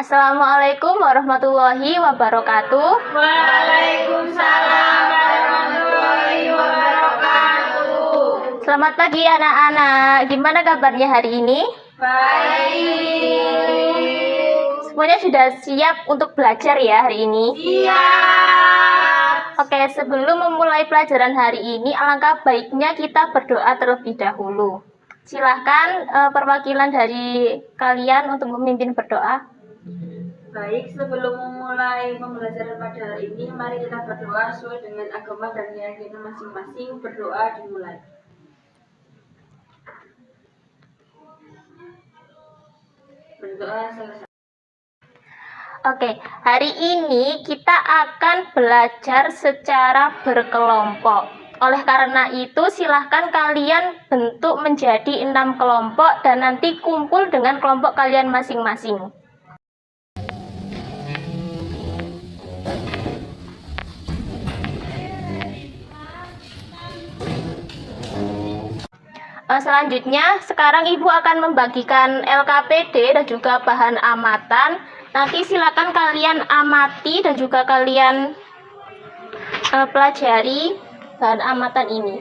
Assalamualaikum warahmatullahi wabarakatuh. Waalaikumsalam warahmatullahi wabarakatuh. Selamat pagi anak-anak. Gimana kabarnya hari ini? Baik. Semuanya sudah siap untuk belajar ya hari ini? Siap. Oke, sebelum memulai pelajaran hari ini, alangkah baiknya kita berdoa terlebih dahulu. Silahkan perwakilan dari kalian untuk memimpin berdoa. Baik, sebelum memulai pembelajaran pada hari ini, mari kita berdoa sesuai dengan agama dan keyakinan masing-masing. Berdoa dimulai. Berdoa selesai. Oke, hari ini kita akan belajar secara berkelompok. Oleh karena itu, silahkan kalian bentuk menjadi 6 kelompok dan nanti kumpul dengan kelompok kalian masing-masing. Selanjutnya, sekarang Ibu akan membagikan LKPD dan juga bahan amatan. Nanti silakan kalian amati dan juga kalian pelajari bahan amatan ini.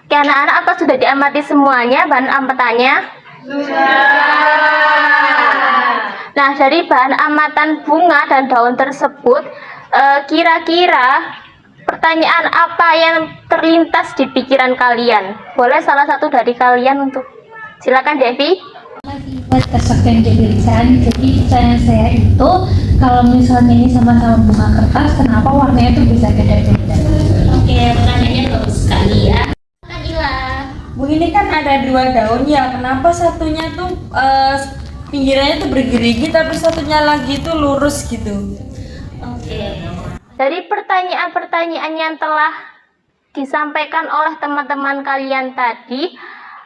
Oke anak-anak, apa sudah diamati semuanya bahan amatannya? Nah, dari bahan amatan bunga dan daun tersebut, kira-kira pertanyaan apa yang terlintas di pikiran kalian? Boleh salah satu dari kalian untuk silakan Devi. Buat kesaksian tulisan, jadi pertanyaan saya itu kalau misalnya ini sama-sama bunga kertas, kenapa warnanya itu bisa beda-beda? Oke, pertanyaannya bagus sekali ya. Bu, ini kan ada 2 daun ya, kenapa satunya tuh pinggirannya tuh bergerigi tapi satunya lagi tuh lurus gitu? Oke. Dari pertanyaan-pertanyaan yang telah disampaikan oleh teman-teman kalian tadi,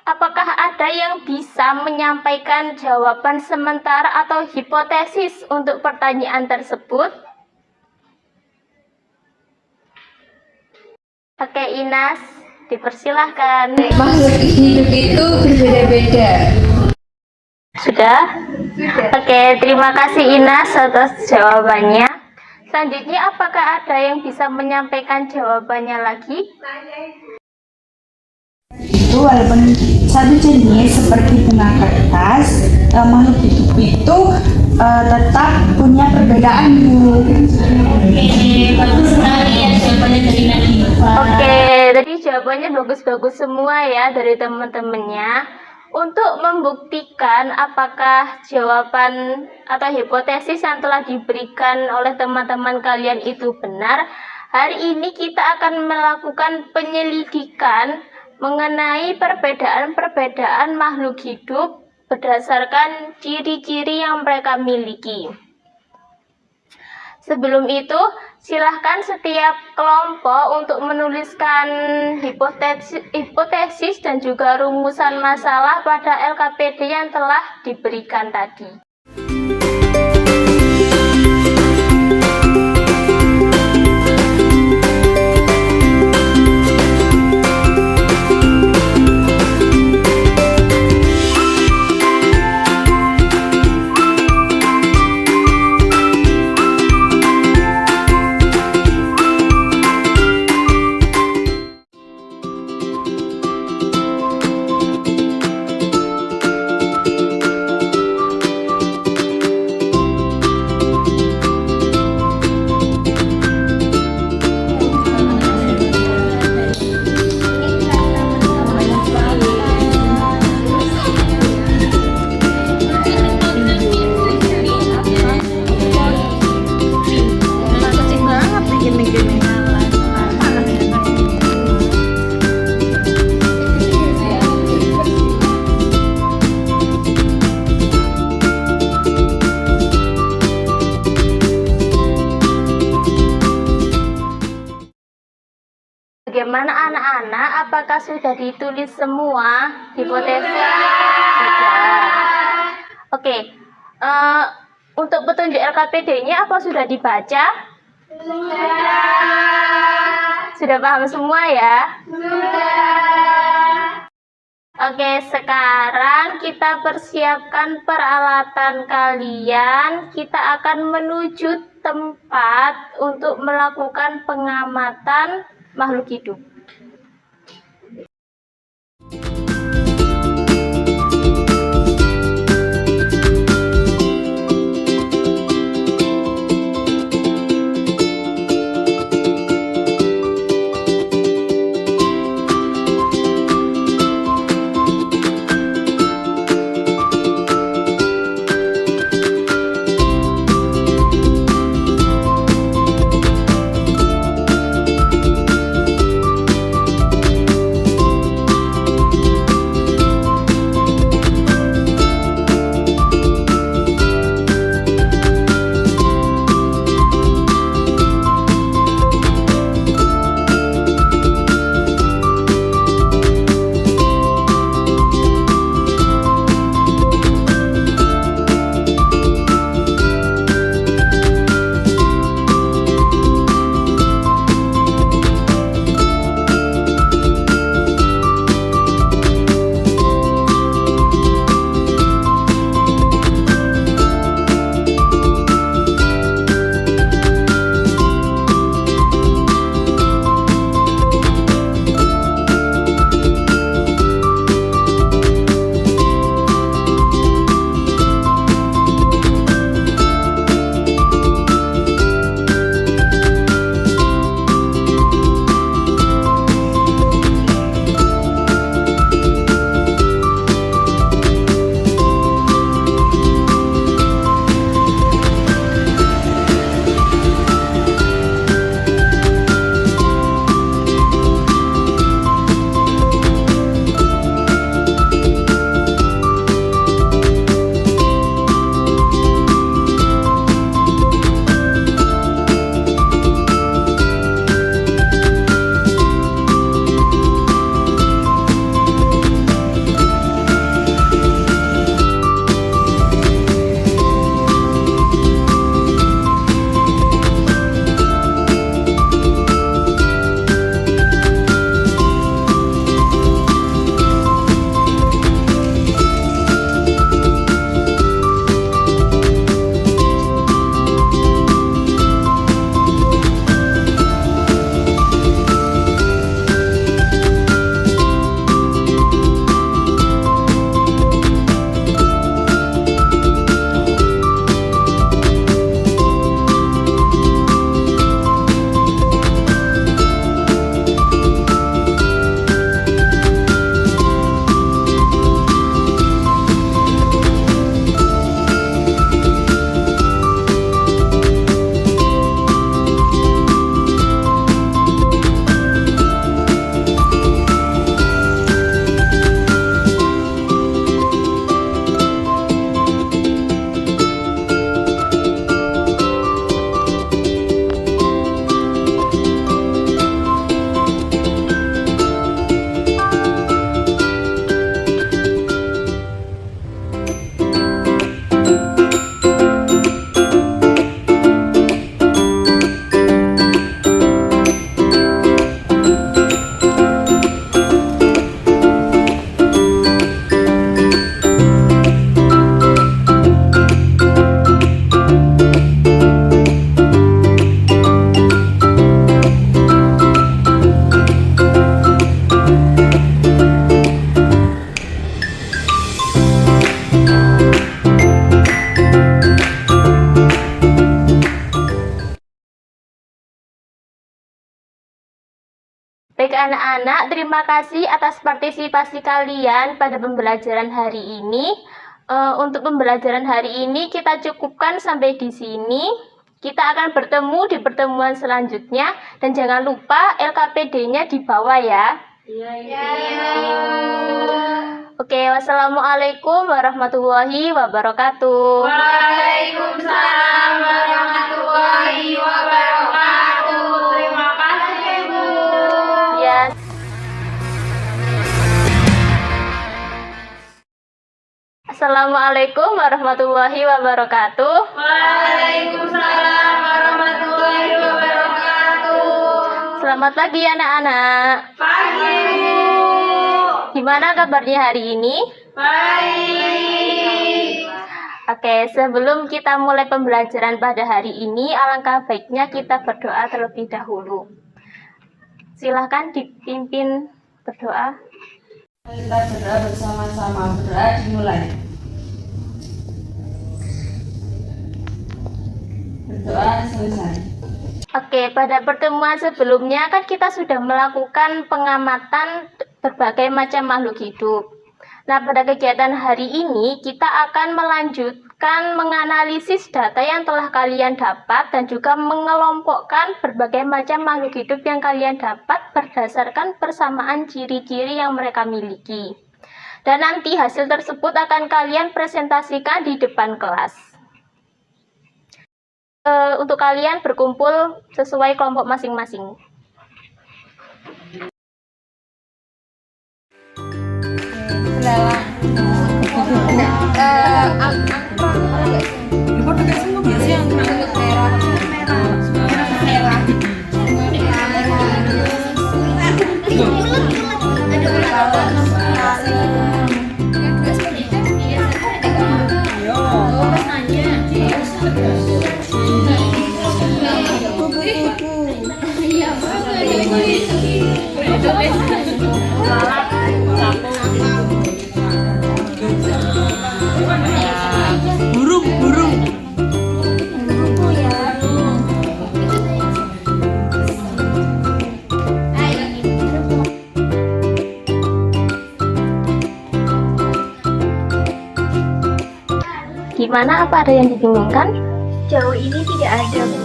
apakah ada yang bisa menyampaikan jawaban sementara atau hipotesis untuk pertanyaan tersebut? Oke, Inas, dipersilahkan. Makhluk hidup itu berbeda-beda. Sudah? Oke, terima kasih Inas atas jawabannya. Selanjutnya, apakah ada yang bisa menyampaikan jawabannya lagi? Itu walaupun satu jenis seperti bunga kertas, makhluk hidup itu tetap punya perbedaan, Bu. Oke, bagus sekali ya jawabannya dari Nadifa. Oke, Ya, tadi jawabannya bagus-bagus semua ya dari teman-temannya. Untuk membuktikan apakah jawaban atau hipotesis yang telah diberikan oleh teman-teman kalian itu benar, hari ini kita akan melakukan penyelidikan mengenai perbedaan-perbedaan makhluk hidup berdasarkan ciri-ciri yang mereka miliki. Sebelum itu, silahkan setiap kelompok untuk menuliskan hipotesis dan juga rumusan masalah pada LKPD yang telah diberikan tadi. Bagaimana anak-anak? Apakah sudah ditulis semua hipotesis? Sudah. Oke. Untuk petunjuk LKPD-nya apa sudah dibaca? Sudah paham semua ya? Oke, sekarang kita persiapkan peralatan kalian. Kita akan menuju tempat untuk melakukan pengamatan makhluk hidup. anak-anak, terima kasih atas partisipasi kalian pada pembelajaran hari ini. Untuk pembelajaran hari ini kita cukupkan sampai di sini. Kita akan bertemu di pertemuan selanjutnya. Dan jangan lupa LKPD-nya dibawa ya. Oke, wassalamualaikum warahmatullahi wabarakatuh. Waalaikumsalam warahmatullahi wabarakatuh. Terima kasih, Bu. Ya. Assalamualaikum warahmatullahi wabarakatuh. Waalaikumsalam warahmatullahi wabarakatuh. Selamat pagi anak-anak. Pagi, Bu. Gimana kabarnya hari ini? Baik. Oke, sebelum kita mulai pembelajaran pada hari ini, alangkah baiknya kita berdoa terlebih dahulu. Silahkan dipimpin berdoa. Kita berdoa bersama-sama. Berdoa dimulai. Berdoa selesai. Oke, pada pertemuan sebelumnya kan kita sudah melakukan pengamatan berbagai macam makhluk hidup. Nah, pada kegiatan hari ini kita akan melanjutkan menganalisis data yang telah kalian dapat dan juga mengelompokkan berbagai macam makhluk hidup yang kalian dapat berdasarkan persamaan ciri-ciri yang mereka miliki. Dan nanti hasil tersebut akan kalian presentasikan di depan kelas. Untuk kalian berkumpul sesuai kelompok masing-masing. Gimana, apa ada yang dibingungkan? Jauh ini tidak ada, Bu.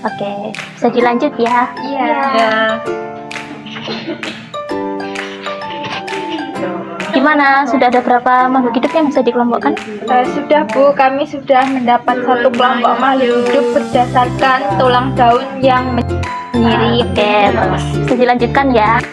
Oke, bisa dilanjut ya. Iya. Gimana, sudah ada berapa makhluk hidup yang bisa dikelompokkan? Sudah, Bu. Kami sudah mendapat satu kelompok makhluk hidup berdasarkan tulang daun yang Sendiri, oke, terus bisa dilanjutkan ya.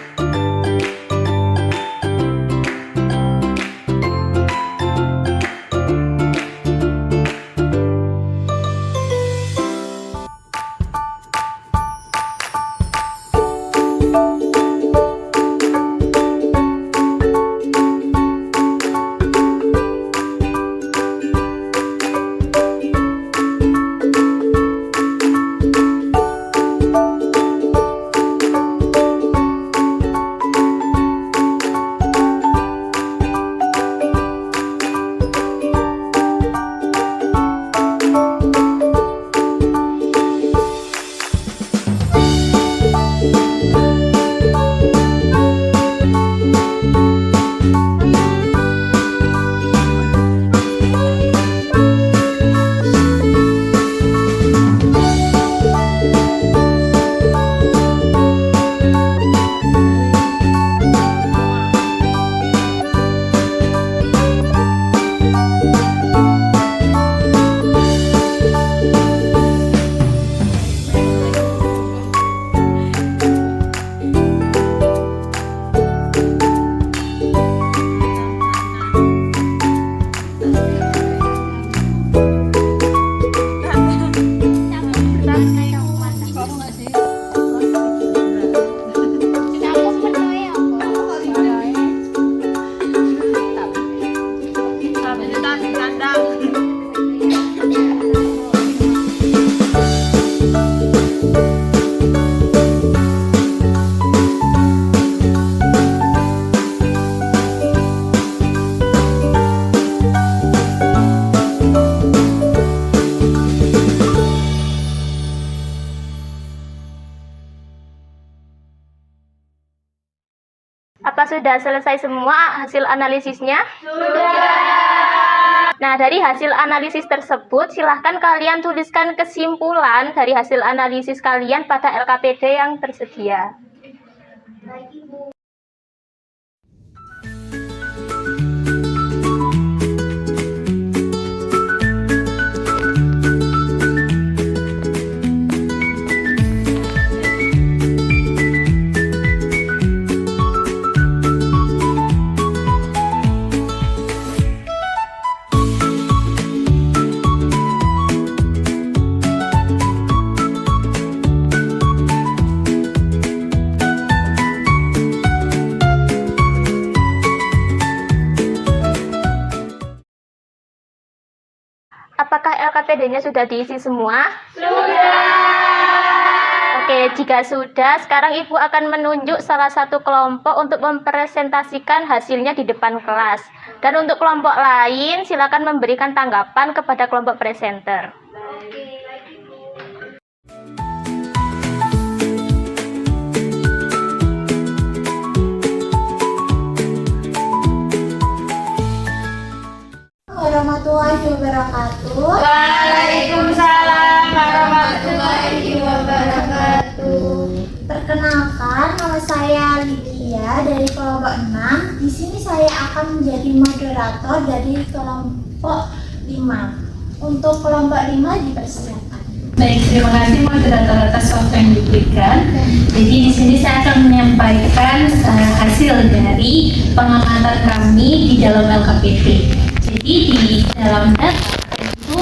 sudah selesai semua hasil analisisnya? Nah, dari hasil analisis tersebut, silahkan kalian tuliskan kesimpulan dari hasil analisis kalian pada LKPD yang tersedia. Apakah LKPD-nya sudah diisi semua? Oke, jika sudah, sekarang Ibu akan menunjuk salah satu kelompok untuk mempresentasikan hasilnya di depan kelas. Dan untuk kelompok lain, silakan memberikan tanggapan kepada kelompok presenter. Warahmatullahi wabarakatuh. Waalaikumsalam warahmatullahi wabarakatuh. Perkenalkan, nama saya Lydia dari kelompok 6. Di sini saya akan menjadi moderator dari kelompok 5. Untuk kelompok 5 dipersilakan. Baik, terima kasih moderator atas waktu yang diberikan. Jadi di sini saya akan menyampaikan hasil dari pengamatan kami di dalam LKPD. Jadi di dalam data itu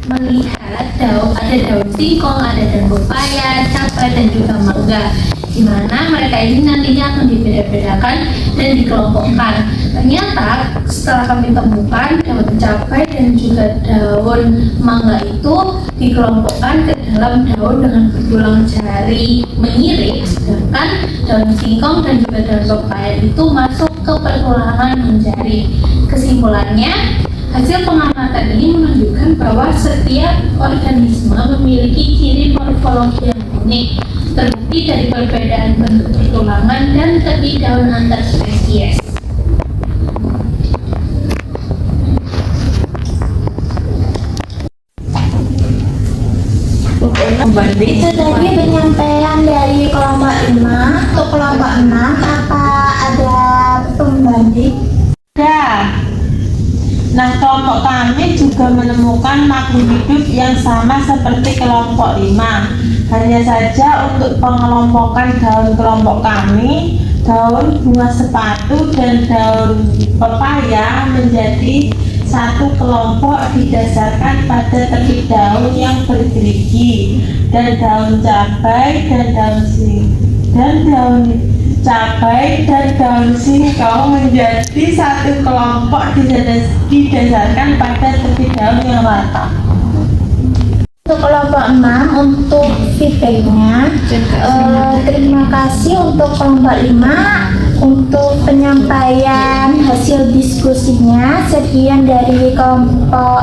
melihat ada daun singkong, ada daun pepaya, cabai dan juga mangga. Di mana mereka ini nantinya akan dibeda-bedakan dan dikelompokkan. Ternyata setelah kami temukan daun cabai dan juga daun mangga itu dikelompokkan ke dalam daun dengan bertulang jari menyirik, sedangkan daun singkong dan juga daun pepaya itu masuk ke pertulangan menjari. Kesimpulannya, hasil pengamatan ini menunjukkan bahwa setiap organisme memiliki ciri morfologi yang unik, terbukti dari perbedaan bentuk pertulangan dan tepi daun antar spesies. Itu tadi penyampaian dari kelompok 5. Untuk kelompok 6, apa ada pembanding? Nah, kelompok kami juga menemukan makhluk hidup yang sama seperti kelompok 5. Hanya saja untuk pengelompokan daun kelompok kami, daun bunga sepatu dan daun pepaya menjadi satu kelompok didasarkan pada tepi daun yang bergerigi, dan daun cabai dan daun singkong menjadi satu kelompok didasarkan pada tepi daun yang rata. Untuk kelompok 6, untuk feedbacknya, terima kasih untuk kelompok 5 untuk penyampaian hasil diskusinya. Sekian dari kelompok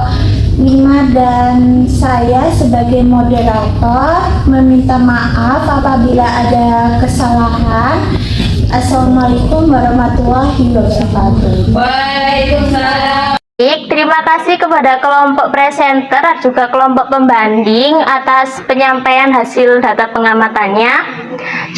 5 dan saya sebagai moderator meminta maaf apabila ada kesalahan. Assalamualaikum warahmatullahi wabarakatuh. Waalaikumsalam. Baik, terima kasih kepada kelompok presenter dan juga kelompok pembanding atas penyampaian hasil data pengamatannya.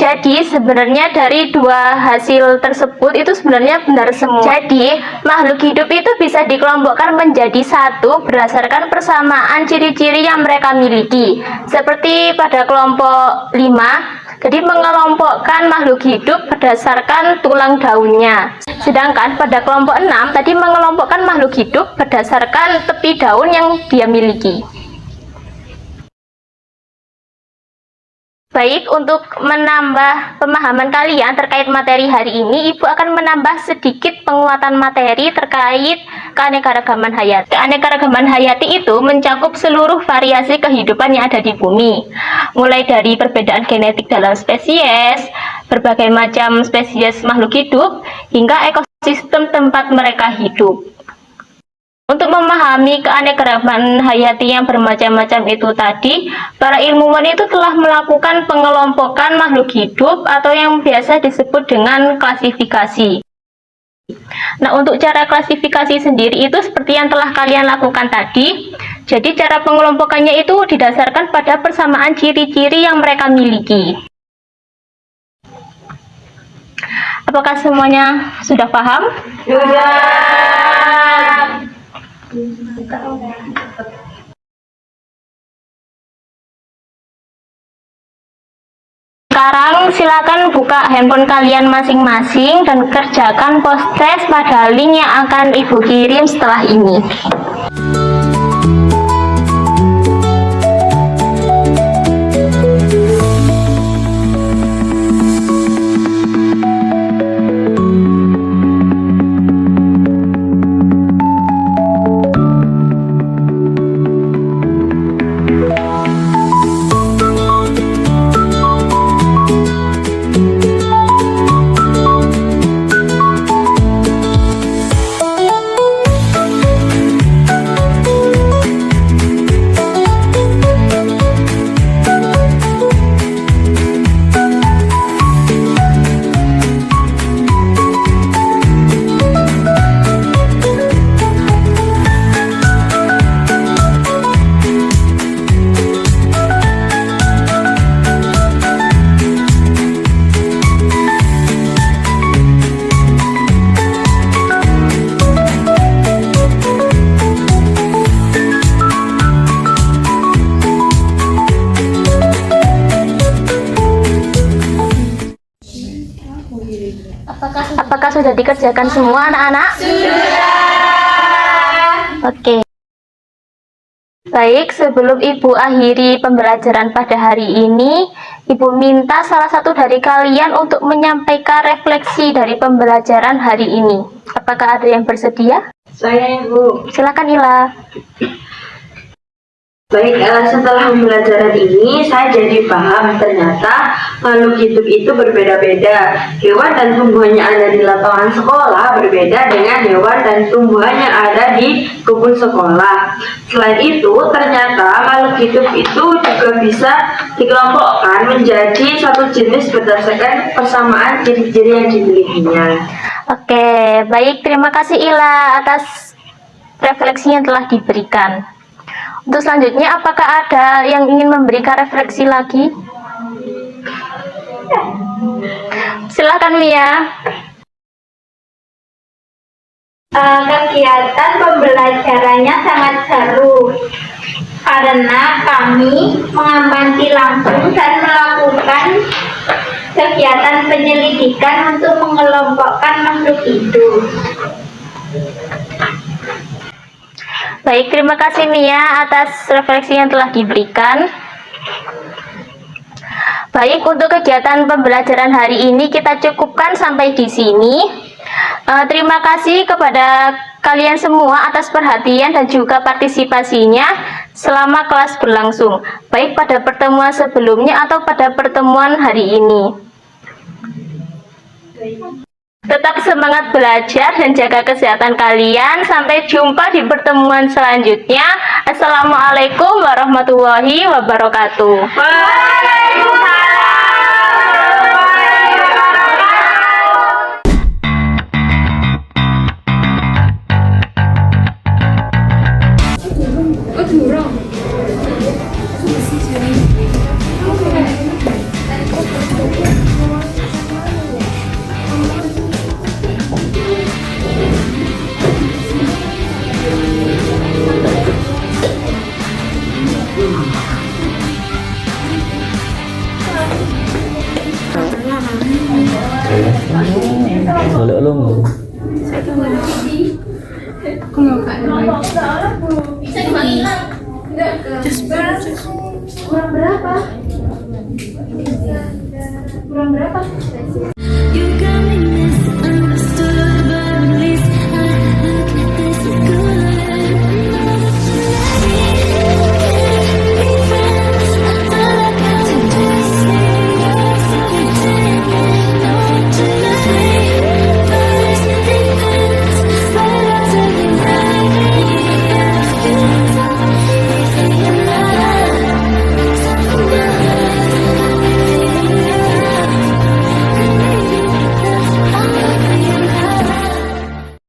Jadi sebenarnya dari dua hasil tersebut itu sebenarnya benar semua. Jadi makhluk hidup itu bisa dikelompokkan menjadi satu berdasarkan persamaan ciri-ciri yang mereka miliki. Seperti pada kelompok 5, jadi mengelompokkan makhluk hidup berdasarkan tulang daunnya. Sedangkan pada kelompok 6 tadi mengelompokkan makhluk hidup berdasarkan tepi daun yang dia miliki. Baik, untuk menambah pemahaman kalian terkait materi hari ini, Ibu akan menambah sedikit penguatan materi terkait keanekaragaman hayati. Keanekaragaman hayati itu mencakup seluruh variasi kehidupan yang ada di bumi, mulai dari perbedaan genetik dalam spesies, berbagai macam spesies makhluk hidup, hingga ekosistem tempat mereka hidup. Untuk memahami keanekaragaman hayati yang bermacam-macam itu tadi, para ilmuwan itu telah melakukan pengelompokan makhluk hidup atau yang biasa disebut dengan klasifikasi. Nah, untuk cara klasifikasi sendiri itu seperti yang telah kalian lakukan tadi. Jadi, cara pengelompokannya itu didasarkan pada persamaan ciri-ciri yang mereka miliki. Apakah semuanya sudah paham? Sekarang silakan buka handphone kalian masing-masing dan kerjakan post-test pada link yang akan Ibu kirim setelah ini. Apakah sudah dikerjakan semua anak-anak? Sudah. Oke. Baik, sebelum Ibu akhiri pembelajaran pada hari ini, Ibu minta salah satu dari kalian untuk menyampaikan refleksi dari pembelajaran hari ini. Apakah ada yang bersedia? Saya, Ibu. Silakan Ila. Baik, setelah pembelajaran ini saya jadi paham ternyata makhluk hidup itu berbeda-beda. Hewan dan tumbuhan yang ada di lapangan sekolah berbeda dengan hewan dan tumbuhan yang ada di kebun sekolah. Selain itu, ternyata makhluk hidup itu juga bisa dikelompokkan menjadi satu jenis berdasarkan persamaan ciri-ciri yang dimilikinya. Oke, baik, terima kasih Ila atas refleksi yang telah diberikan. Untuk selanjutnya, apakah ada yang ingin memberikan refleksi lagi? Silakan Mia. Kegiatan pembelajarannya sangat seru karena kami mengamati langsung dan melakukan kegiatan penyelidikan untuk mengelompokkan makhluk hidup. Baik, terima kasih Mia atas refleksi yang telah diberikan. Baik, untuk kegiatan pembelajaran hari ini kita cukupkan sampai di sini. Terima kasih kepada kalian semua atas perhatian dan juga partisipasinya selama kelas berlangsung, baik pada pertemuan sebelumnya atau pada pertemuan hari ini. Tetap semangat belajar dan jaga kesehatan kalian. Sampai jumpa di pertemuan selanjutnya. Assalamualaikum warahmatullahi wabarakatuh. Boleh ulung. Kurang berapa?